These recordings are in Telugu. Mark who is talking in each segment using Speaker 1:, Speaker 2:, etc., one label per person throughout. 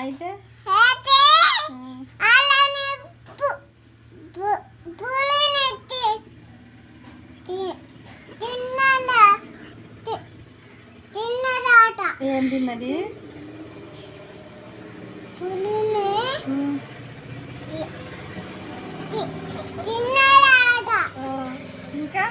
Speaker 1: అయితే ఏం తిన్నది? ఇంకా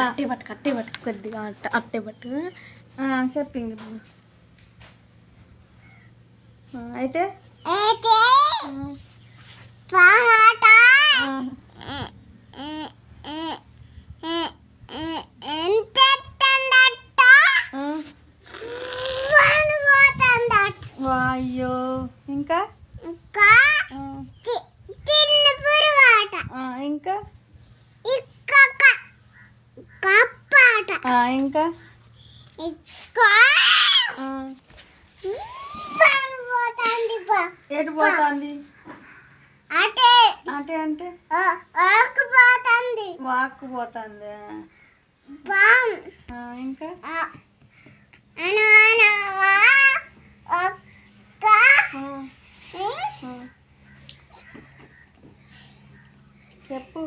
Speaker 2: అట్టే పట్టు కొద్దిగా అట్టే పట్టు.
Speaker 1: చెప్పింది. అయితే అయ్యో ఇంకా ఇంకా ఇంకా ఎటు పోతుంది? అటే అంటే వాక్కు పోతుంది. ఇంకా చెప్పు.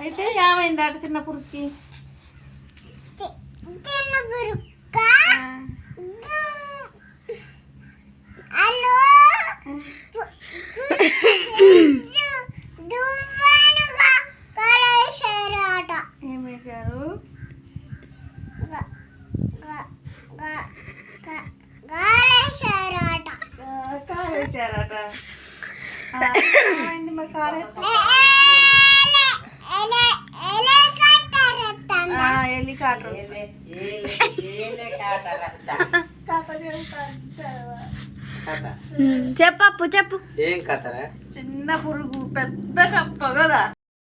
Speaker 1: అయితే ఏమైంది అటు చిన్న పురుగుకి? ఏం వేశారు? కాలేశారట. ఏమైంది మరి కాలేసి? హెలికాప్టర్
Speaker 2: చెప్పు చెప్పు.
Speaker 3: ఏం కథరా?
Speaker 1: చిన్న పురుగు పెద్ద కప్ప కదా.